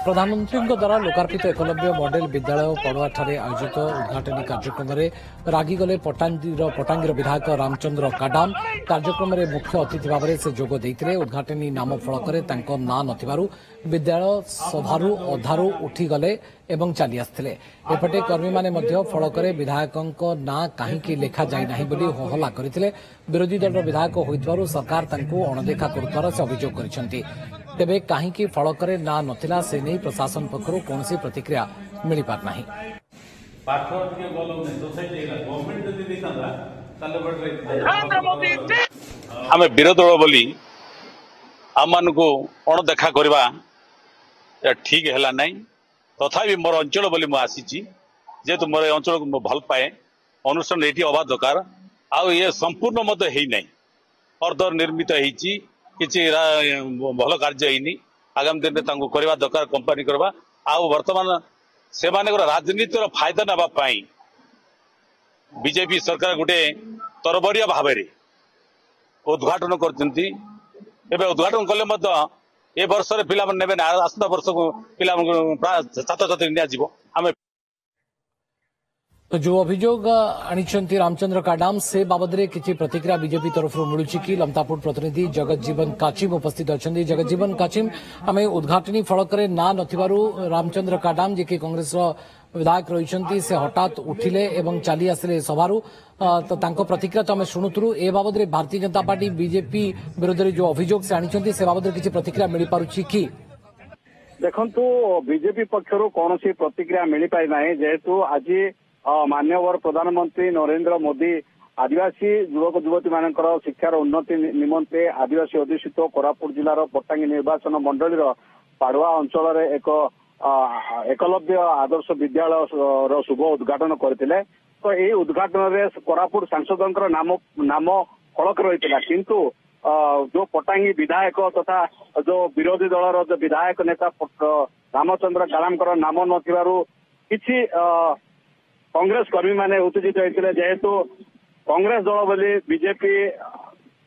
प्रधानमंत्री द्वारा लोकार्पित एकलव्य मॉडेल विद्यालय पड़ुआ आयोजित उद्घाटनी कार्यक्रम में रागिगले पटांगीर विधायक रामचंद्र काडाम कार्यक्रम में मुख्य अतिथि भाव में से जोग देते। उद्घाटनी नाम फलक ना नथिबारु विद्यालय सभारू अधारू उठीगले एवं चली आसते। एपटे कर्मी माने फलक विधायकों ना कहीं लेखा जाए बोली होहल्ला करते। विरोधी दल विधायक होइतबारु सरकार तांको अणदेखा करुवार से अभियोग करिसेंती। तेबे कहीं फलक ना नथिला से नहीं प्रशासन पक्षरु कौनसी प्रतिक्रिया मिल पार नाही। आम विरोध दल बोली आम मान को अणदेखा करवा ठीक है ना। तथापि मोर अंचल बोली मुझे आसी जेहेतु मोर अंचल को भल पाए अनुष्ठान ये हवा दरकार। आउ ये संपूर्ण मत है ना अर्ध निर्मित होती किसी भल कार्य होनी। आगामी दिन में करवा दरकार कंपानी करवा। आउ वर्तमान से राजनीतिर फायदा नापाई बीजेपी सरकार गोटे तरबरिया भाव उद्घाटन कर उद्घाटन कले ए वर्ष पिला ने आसता वर्ष को पिला छात्र छात्री आम तो जो अभियोग आनी रामचंद्र काडाम से बाबद किसी प्रतिक्रिया बीजेपी तरफ मिलूँ कि लमतापुर प्रतिनिधि जगज्जीवन काचिम उपस्थित अच्छा। जगज्जीवन काचिम आम उद्घाटनी फलक ना नथिबारु रामचंद्र काडाम जी कि कांग्रेस विधायक रही से हठात उठिले एवं चली आसिले सभारू तो तांको प्रतिक्रिया तो आम शुणुलु। ए बाबद भारतीय जनता पार्टी बीजेपी विरोध में जो अभियोग से आनी से बाबद किसी प्रतिक्रिया मिल पारुछि कि देखंतु बीजेपी पक्षरु कौन सी प्रतिक्रिया मिल पाई ना जेहेतु आज माननीय प्रधानमंत्री नरेंद्र मोदी आदिवासी युवक युवती मानकर शिक्षार उन्नति निमंते आदिवासी अधुषित कोरापुट जिलार पट्टांगी निर्वाचन मंडली पाड़ुआ अंचल एक एकलव्य आदर्श विद्यालय शुभ उद्घाटन करते। तो यही उद्घाटन में कोरापुट सांसद नाम फलक रही किंतु जो पट्टांगी विधायक तथा जो विरोधी दलर जो विधायक नेता रामचंद्र काडाम नाम नथिबारु किछि कांग्रेस कर्मी माने उत्तेजित होते। जेहेतु कांग्रेस दल बोली बीजेपी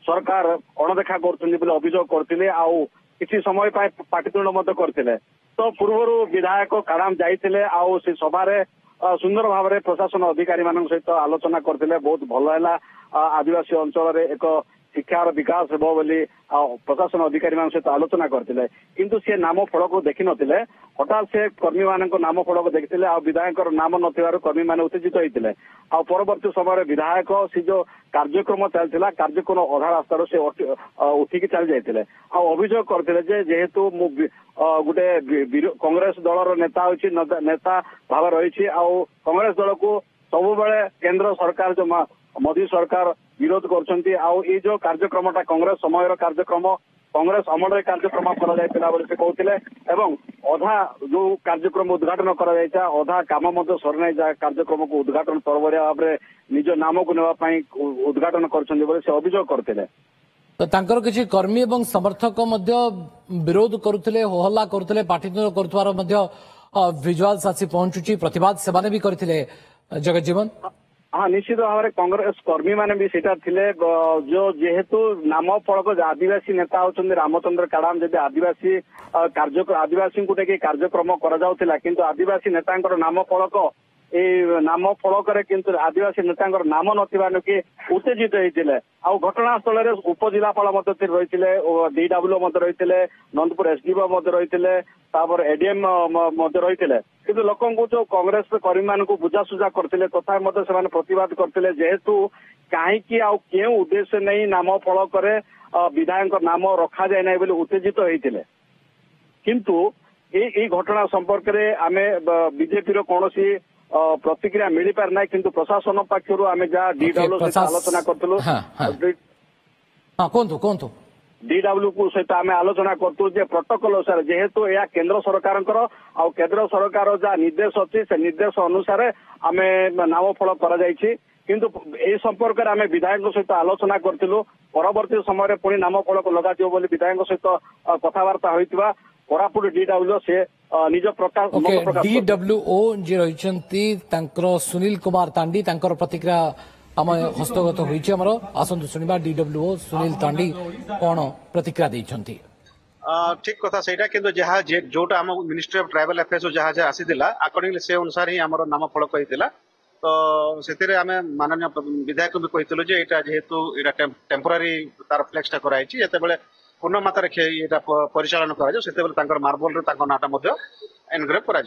सरकार अणदेखा कर अभियोग करते आउ किसी समय पाटितुंड करते। तो पूर्व विधायक काडाम जाइए आउ से सभारे सुंदर भाव में प्रशासन अधिकारी मान सहित आलोचना करते। बहुत भल है आदिवासी अंचल एक शिक्षार विकास हो बोली प्रशासन अधिकारी मान सहित आलोचना करते। किंतु सी नाम फलक देखी नथिले हठात से कर्मी मान नाम फलक देखते विधायक नाम नथिबारु कर्मी मान उत्तेजित होते। परवर्ती समय विधायक से जो कार्यक्रम चलता कार्यक्रम अधा रास्तार से उठिकी चली जाते अभियोग करते जेहेतु गोटे कांग्रेस दलर नेता होची नेता भाव रही कांग्रेस दल को सब बेले केंद्र सरकार जो मोदी सरकार विरोध करछंती ये जो कार्यक्रम कांग्रेस समय कार्यक्रम कांग्रेस अमल कार्यक्रम से कहते अधा जो कार्यक्रम उद्घाटन अधा काम सरना कार्यक्रम को उद्घाटन तरबरिया भाव में निज नाम को नापी उद्घाटन कर अभियोग करते। तो तांकर किसी कर्मी एवं समर्थक विरोध करुले होहल्ला करुले पाटितुंड करुवार विजुआल्स आसी पहुंचुची प्रतिवाद से भी करथिले जगज्जीवन। हाँ निश्चित भाव में कांग्रेस कर्मी माने भी सेटा थिले जो जेहेतु नाम फलक आदिवासी नेता होचंदी रामचंद्र काडाम जदि आदिवासी आदिवासी को लेकिन कार्यक्रम करा जाउथिला किंतु आदिवासी नेतांकर नाम फलक नाम फलक किंतु आदिवासी नेतांकर नाम नथिबा कि उत्तेजित होते घटनास्थल उपजिलापाल रही डीडब्ल्यू रही नंदपुर एसडीओ रही एडीएम रही किंतु लोक जो कांग्रेस कर्मी मान को बुझासुझा करते तथा से प्रतिवाद करते जेहेतु कहीं क्यों उद्देश्य नहीं नाम फलक विधायक नाम रखा जाए ना बोली उत्तेजित होते। किंतु ये घटना संपर्क में आम बीजेपी कौन प्रतिक्रिया मिल पार ना किंतु प्रशासन पक्षर आम जहाँ डीडब्ल्यू सहित आलोचना करूँ डीडब्ल्यू को सहित आम आलोचना करूँ प्रोटोकॉल अनुसार जेहेतु यह केंद्र सरकार केंद्र सरकार जहाँ निर्देश अच्छी से निर्देश अनुसार आम नाम फल कर किंतु ए संपर्क में आम विधायक सहित आलोचना करूँ परवर्ती समय पुणी नाम फलक लगा विधायक सहित कथबार्ता होता कोरापुट डीडब्ल्यू से निज प्रकाश डीडब्ल्यूओ जी रही सुनील कुमार तांडी प्रतिक्रिया आम हस्तगत होती आसतु शुणा डीडब्ल्यूओ सुनील तांडी कौन प्रतिक्रिया देइछंती। ଠିକ କଥା ସେଇଟା କିନ୍ତୁ ଯୋଉଟା ଆମ ମିନିଷ୍ଟ୍ରି ଅଫ ଟ୍ରାଇବାଲ ଆଫେୟାର୍ସ ଯାହା ଯାହା ଆସିଥିଲା ଆକର୍ଡିଂଲି ସେ ଅନୁସାରେ ହିଁ ଆମର ନାମ ଫଳକ ହେଇଥିଲା। ତ ସେଥିରେ ଆମେ ମାନନୀୟ ବିଧାୟକଙ୍କୁ କହିଥିଲୁ ଯେ ଏଇଟା ଯେହେତୁ ଏଇଟା ଟେମ୍ପୋରାରୀ ତାର ଫ୍ଲେକ୍ସଟା କରାଯାଇଛି, ଯେତେବେଳେ ପୂର୍ଣ୍ଣ ମାତ୍ରାରେ ଏଇଟା ପରିଚାଳନା କରାଯିବ ସେତେବେଳେ ତାଙ୍କର ମାର୍ବଲରେ ତାଙ୍କ ନାଁଟା ମଧ୍ୟ ଏନଗ୍ରେଭ କରାଯିବ।